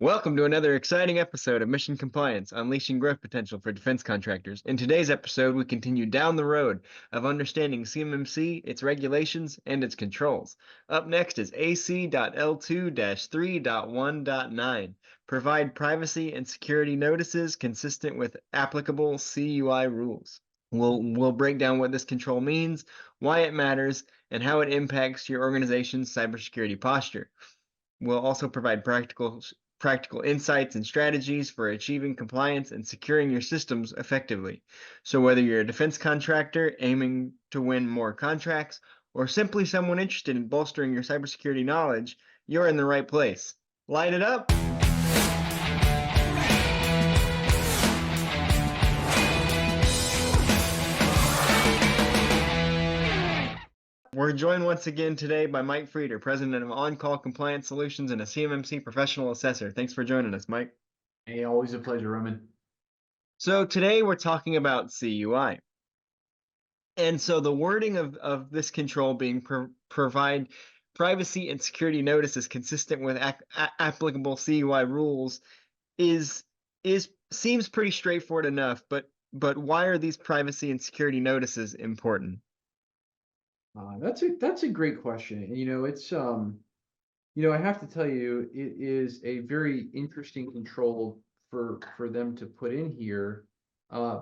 Welcome to another exciting episode of Mission Compliance, Unleashing Growth Potential for Defense Contractors. In today's episode, we continue down the road of understanding CMMC, its regulations, and its controls. Up next is AC L2-3.1.9. Provide privacy and security notices consistent with applicable CUI rules. We'll break down what this control means, why it matters, and how it impacts your organization's cybersecurity posture. We'll also provide practical insights and strategies for achieving compliance and securing your systems effectively. So whether you're a defense contractor aiming to win more contracts or simply someone interested in bolstering your cybersecurity knowledge, you're in the right place. Light it up! We're joined once again today by Mike Frieder, President of On-Call Compliance Solutions and a CMMC Professional Assessor. Thanks for joining us, Mike. Hey, always a pleasure, Roman. So today we're talking about CUI. And so the wording of this control being provide privacy and security notices consistent with applicable CUI rules seems pretty straightforward enough, but why are these privacy and security notices important? That's a great question. And it's I have to tell you, it is a very interesting control for them to put in here,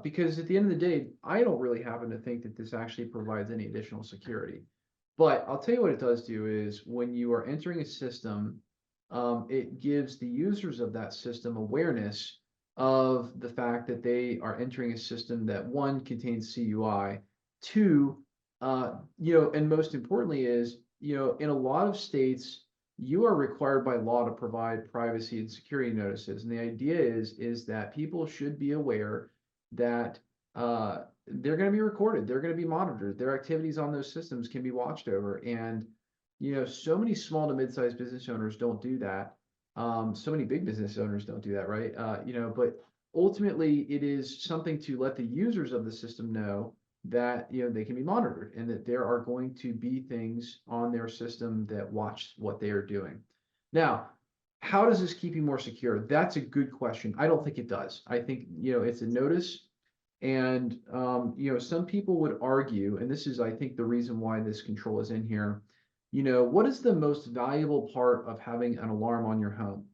because at the end of the day, I don't really happen to think that this actually provides any additional security. But I'll tell you what it does do is when you are entering a system, it gives the users of that system awareness of the fact that they are entering a system that, one, contains CUI, two, and most importantly is, in a lot of states, you are required by law to provide privacy and security notices. And the idea is that people should be aware that they're going to be recorded, they're going to be monitored, their activities on those systems can be watched over. And, so many small to mid-sized business owners don't do that. So many big business owners don't do that, right? But ultimately it is something to let the users of the system know that they can be monitored and that there are going to be things on their system that watch what they are doing. Now, how does this keep you more secure? That's a good question. I don't think it does. I think it's a notice, and some people would argue, and this is, I think, the reason why this control is in here. What is the most valuable part of having an alarm on your home?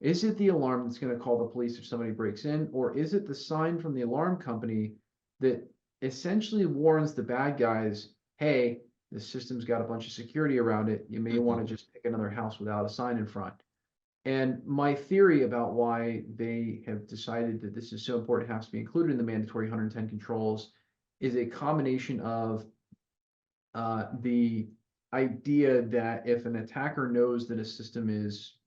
Is it the alarm that's going to call the police if somebody breaks in, or is it the sign from the alarm company that essentially warns the bad guys, hey, the system's got a bunch of security around it. You may want to just pick another house without a sign in front. And my theory about why they have decided that this is so important, it has to be included in the mandatory 110 controls, is a combination of the idea that if an attacker knows that a system is,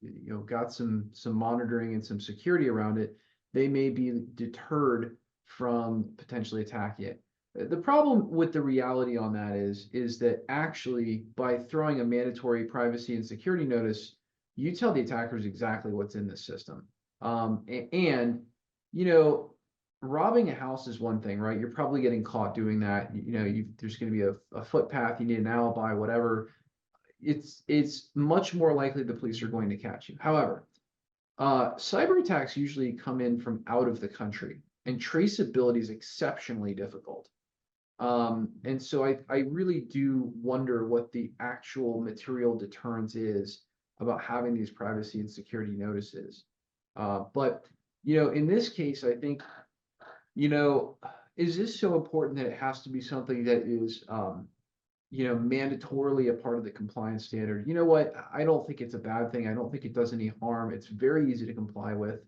got some monitoring and some security around it, they may be deterred from potentially attacking it. The problem with the reality on that is that actually by throwing a mandatory privacy and security notice, you tell the attackers exactly what's in the system. Robbing a house is one thing, right? You're probably getting caught doing that. There's going to be a footpath, you need an alibi, whatever. It's much more likely the police are going to catch you. However, cyber attacks usually come in from out of the country, and traceability is exceptionally difficult. And so I really do wonder what the actual material deterrence is about having these privacy and security notices. But in this case, I think, is this so important that it has to be something that is, mandatorily a part of the compliance standard? You know what? I don't think it's a bad thing. I don't think it does any harm. It's very easy to comply with.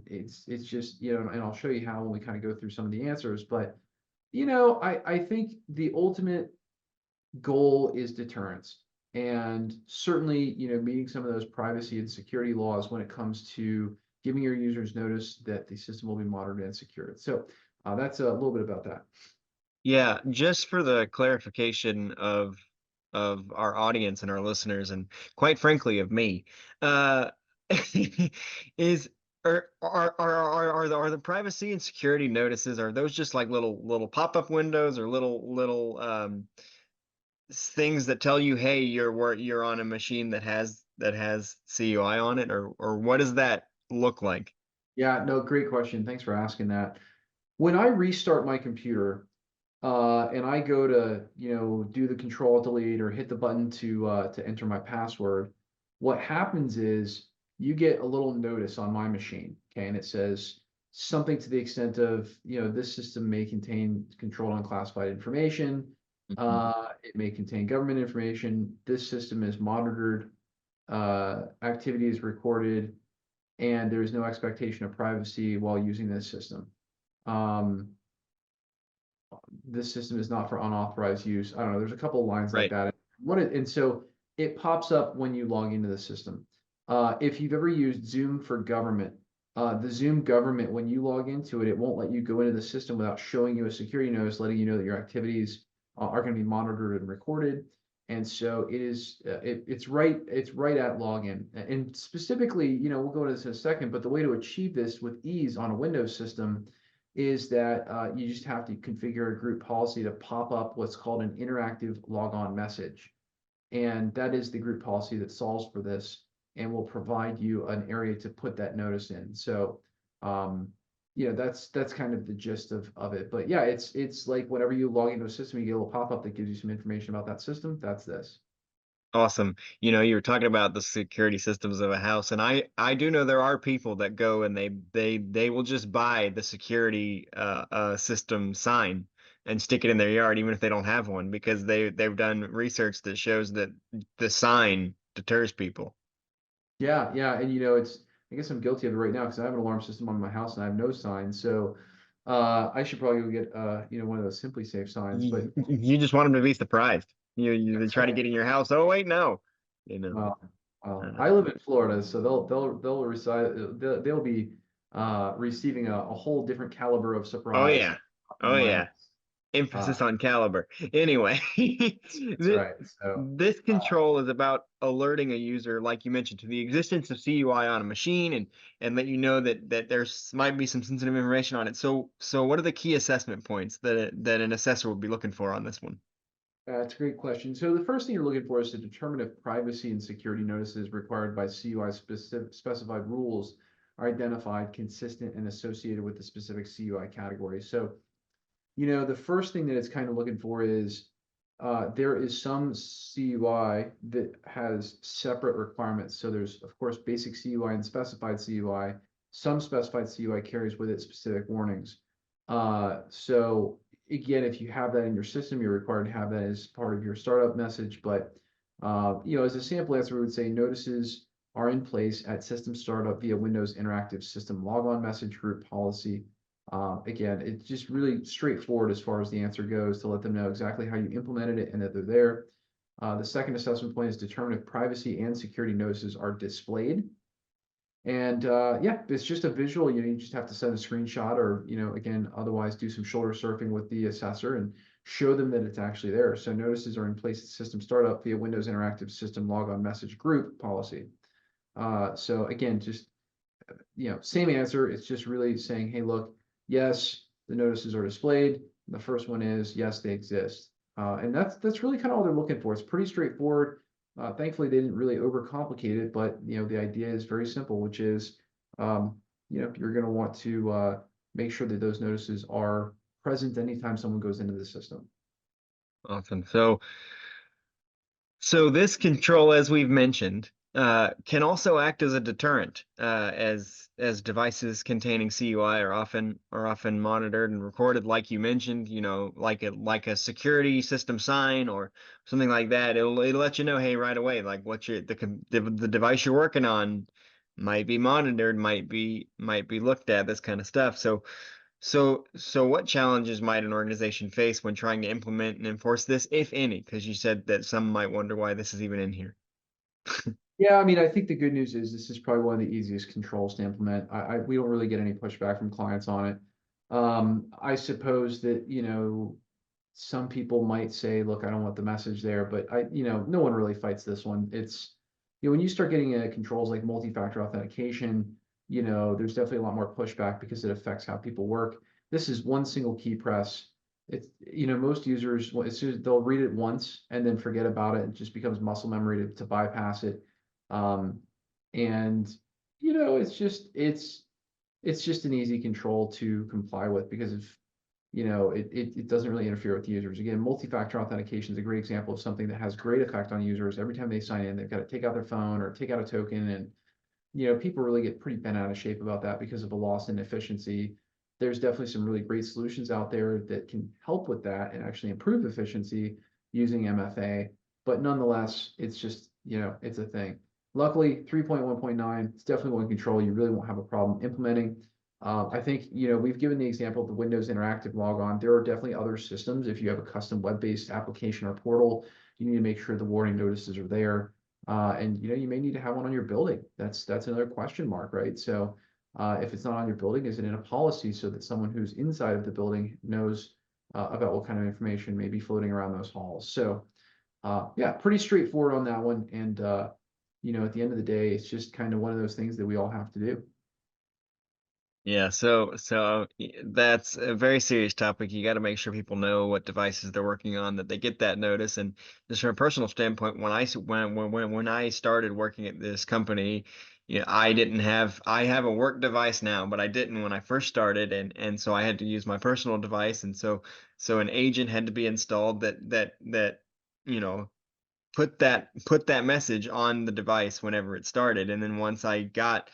It's just, and I'll show you how when we kind of go through some of the answers, but I think the ultimate goal is deterrence, and certainly, meeting some of those privacy and security laws when it comes to giving your users notice that the system will be monitored and secured. So that's a little bit about that. Yeah, just for the clarification of our audience and our listeners, and quite frankly of me, is are the privacy and security notices, are those just like little pop-up windows or little things that tell you, hey, you're on a machine that has that has CUI on it, or what does that look like? Yeah, no, great question. Thanks for asking that. When I restart my computer, and I go to, do the control delete or hit the button to enter my password, what happens is you get a little notice on my machine, okay, and it says something to the extent of, this system may contain controlled unclassified information. Mhm. It may contain government information. This system is monitored, activity is recorded, and there's no expectation of privacy while using this system. Um, this system is not for unauthorized use. I don't know. There's a couple of lines like Right. that. And so it pops up when you log into the system. If you've ever used Zoom for Government, the Zoom Government, when you log into it, it won't let you go into the system without showing you a security notice, letting you know that your activities are going to be monitored and recorded. And so it is, it's right at login. And specifically, we'll go into this in a second, but the way to achieve this with ease on a Windows system is that you just have to configure a group policy to pop up what's called an interactive logon message. And that is the group policy that solves for this and will provide you an area to put that notice in. So, that's kind of the gist of it. But yeah, it's like whenever you log into a system, you get a little pop-up that gives you some information about that system. That's this. Awesome. You were talking about the security systems of a house, and I do know there are people that go and they will just buy the security system sign and stick it in their yard, even if they don't have one, because they've done research that shows that the sign deters people. Yeah, yeah, and I guess I'm guilty of it right now because I have an alarm system on my house and I have no sign. So I should probably go get one of those Simply Safe signs. But You just want them to be surprised. They that's try to right. get in your house. Oh wait, no. You know. Well, I Uh, live in Florida, so they'll reside they'll be receiving a whole different caliber of oh surprise yeah. in Oh my yeah. house. Emphasis on caliber. Anyway, That's this, right. So this uh, control is about alerting a user, like you mentioned, to the existence of CUI on a machine and let you know that there's might be some sensitive information on it. So what are the key assessment points that an assessor would be looking for on this one? that's a great question. So the first thing you're looking for is to determine if privacy and security notices required by CUI specified rules are identified, consistent, and associated with the specific CUI category. So, the first thing that it's kind of looking for is there is some CUI that has separate requirements. So there's, of course, basic CUI and specified CUI. Some specified CUI carries with it specific warnings. So again, if you have that in your system, you're required to have that as part of your startup message. But as a sample answer, we would say notices are in place at system startup via Windows Interactive System Logon Message Group Policy. Again, it's just really straightforward as far as the answer goes to let them know exactly how you implemented it and that they're there. The second assessment point is determine if privacy and security notices are displayed. And yeah, it's just a visual. You just have to send a screenshot or, again, otherwise do some shoulder surfing with the assessor and show them that it's actually there. So notices are in place at system startup via Windows Interactive System Logon Message Group Policy. So again, just same answer. It's just really saying, hey, look, yes, the notices are displayed. The first one is yes, they exist. And that's really kind of all they're looking for. It's pretty straightforward. Thankfully, they didn't really overcomplicate it, but the idea is very simple, which is you're going to want to make sure that those notices are present anytime someone goes into the system. Awesome. So this control, as we've mentioned, can also act as a deterrent, as devices containing CUI are often monitored and recorded, like you mentioned. Like a security system sign or something like that. It'll let you know, hey, right away, like what the device you're working on might be monitored, might be looked at, this kind of stuff. So what challenges might an organization face when trying to implement and enforce this, if any? Because you said that some might wonder why this is even in here. Yeah, I mean, I think the good news is this is probably one of the easiest controls to implement. We don't really get any pushback from clients on it. I suppose that, some people might say, look, I don't want the message there, but no one really fights this one. It's, when you start getting controls like multi-factor authentication, there's definitely a lot more pushback because it affects how people work. This is one single key press. It's, most users, as soon as they'll read it once and then forget about it, it just becomes muscle memory to bypass it. And it's just an easy control to comply with because of it doesn't really interfere with users. Again, multi-factor authentication is a great example of something that has great effect on users. Every time they sign in, they've got to take out their phone or take out a token, and people really get pretty bent out of shape about that because of a loss in efficiency. There's definitely some really great solutions out there that can help with that and actually improve efficiency using MFA. But nonetheless, it's just, it's a thing. Luckily, 3.1.9, it's definitely one control you really won't have a problem implementing. I think, we've given the example of the Windows Interactive Logon. There are definitely other systems. If you have a custom web-based application or portal, you need to make sure the warning notices are there. And you may need to have one on your building. That's another question mark, right? So if it's not on your building, is it in a policy so that someone who's inside of the building knows about what kind of information may be floating around those halls? So yeah, pretty straightforward on that one. And at the end of the day, it's just kind of one of those things that we all have to do. Yeah, that's a very serious topic. You got to make sure people know what devices they're working on, that they get that notice. And just from a personal standpoint, when I started working at this company, I have a work device now, but I didn't when I first started, and so I had to use my personal device, and so an agent had to be installed that you know put that message on the device whenever it started. And then once I got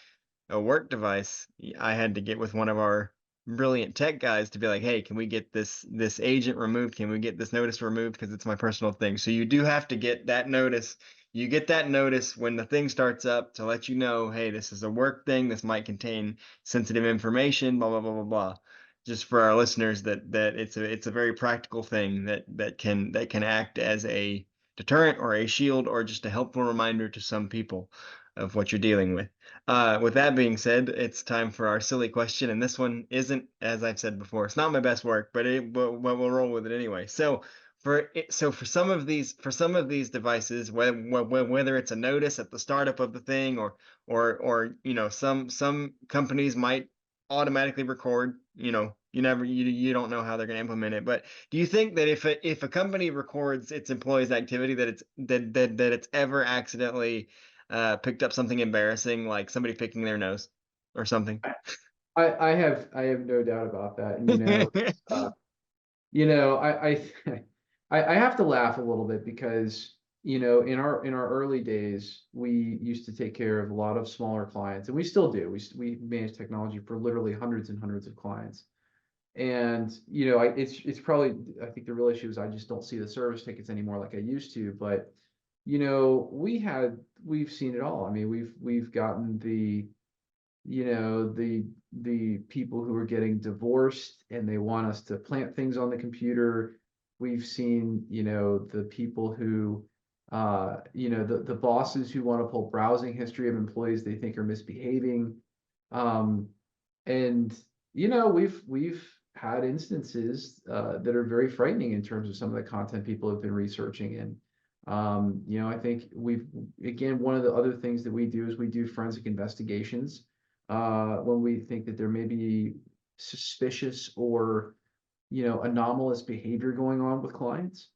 a work device, I had to get with one of our brilliant tech guys to be like, hey, can we get this agent removed? Can we get this notice removed? Because it's my personal thing. So you do have to get that notice. You get that notice when the thing starts up to let you know, hey, this is a work thing. This might contain sensitive information, blah, blah, blah, blah, blah. Just for our listeners, that it's a very practical thing that can act as a deterrent or a shield or just a helpful reminder to some people of what you're dealing with. With that being said, it's time for our silly question, and this one isn't, as I've said before, it's not my best work, but we'll roll with it anyway. So for some of these devices, whether it's a notice at the startup of the thing, or some companies might automatically record. You don't know how they're going to implement it, but do you think that if a company records its employees' activity, that it's ever accidentally picked up something embarrassing, like somebody picking their nose or something? I have no doubt about that. And you know, I have to laugh a little bit because, in our early days, we used to take care of a lot of smaller clients, and we still do. We manage technology for literally hundreds and hundreds of clients. And it's probably, I think the real issue is I just don't see the service tickets anymore like I used to. But we've seen it all. I mean, we've gotten the people who are getting divorced and they want us to plant things on the computer. We've seen, the people who, the bosses who want to pull browsing history of employees they think are misbehaving. Um, and, we've had instances that are very frightening in terms of some of the content people have been researching. And, I think again, one of the other things that we do is we do forensic investigations when we think that there may be suspicious or anomalous behavior going on with clients.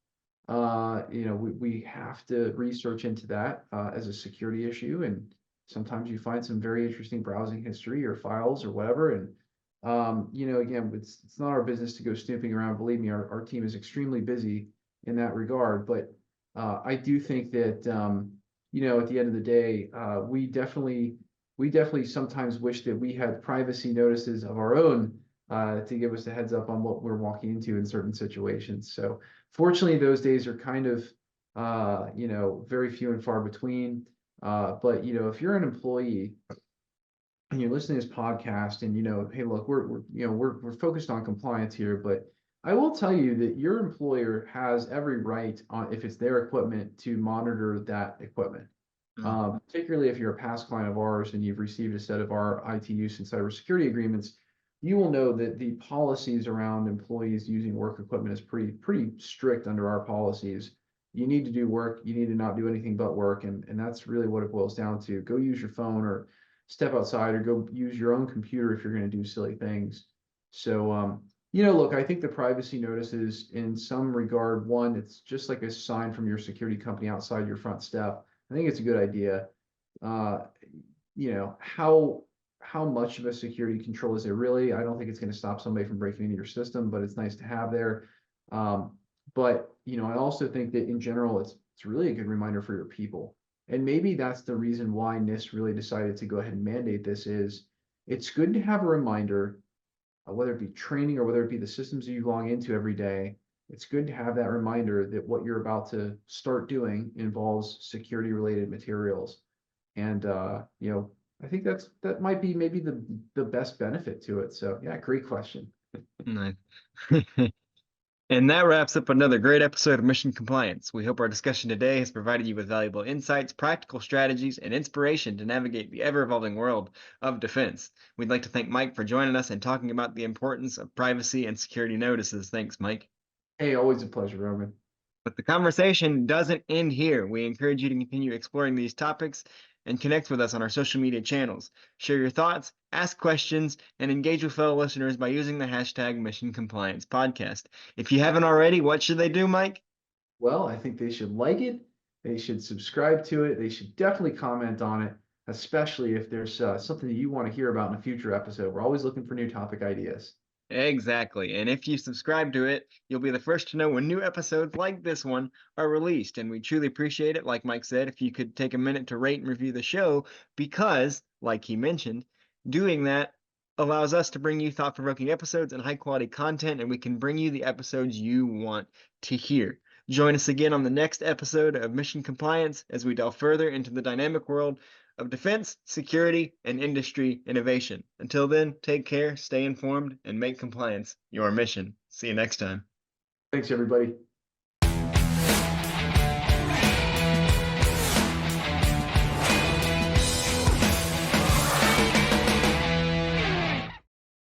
We have to research into that as a security issue, and sometimes you find some very interesting browsing history or files or whatever. And again, it's not our business to go snooping around. Believe me, our team is extremely busy in that regard. But I do think that at the end of the day, we definitely sometimes wish that we had privacy notices of our own to give us a heads up on what we're walking into in certain situations. So fortunately, those days are kind of very few and far between. But if you're an employee and you're listening to this podcast, and hey, look, we're focused on compliance here, but I will tell you that your employer has every right on, if it's their equipment, to monitor that equipment. Particularly if you're a past client of ours and you've received a set of our IT use and cybersecurity agreements, you will know that the policies around employees using work equipment is pretty strict under our policies. You need to do work, you need to not do anything but work, and that's really what it boils down to. Go use your phone or step outside or go use your own computer if you're going to do silly things. So look, I think the privacy notices in some regard, one, it's just like a sign from your security company outside your front step. I think it's a good idea. you know, how much of a security control is it really? I don't think it's going to stop somebody from breaking into your system, but it's nice to have there. But you know, I also think that in general, it's really a good reminder for your people. And maybe that's the reason why NIST really decided to go ahead and mandate this is it's good to have a reminder, whether it be training or whether it be the systems you log into every day. It's good to have that reminder that what you're about to start doing involves security related materials. And you know, I think that might be maybe the best benefit to it. So yeah, great question. Nice. And that wraps up another great episode of Mission Compliance. We hope our discussion today has provided you with valuable insights, practical strategies, and inspiration to navigate the ever-evolving world of defense. We'd like to thank Mike for joining us and talking about the importance of privacy and security notices. Thanks, Mike. Hey, always a pleasure, Roman. But the conversation doesn't end here. We encourage you to continue exploring these topics and connect with us on our social media channels. Share your thoughts, ask questions, and engage with fellow listeners by using the hashtag Mission Compliance Podcast. If you haven't already, what should they do, Mike? Well, I think they should like it. They should subscribe to it. They should definitely comment on it, especially if there's something that you want to hear about in a future episode. We're always looking for new topic ideas. Exactly. And if you subscribe to it, you'll be the first to know when new episodes like this one are released. And we truly appreciate it, like Mike said, if you could take a minute to rate and review the show, because, like he mentioned, doing that allows us to bring you thought-provoking episodes and high-quality content, and we can bring you the episodes you want to hear. Join us again on the next episode of Mission Compliance as we delve further into the dynamic world of defense, security, and industry innovation. Until then, take care, stay informed, and make compliance your mission. See you next time. Thanks, everybody.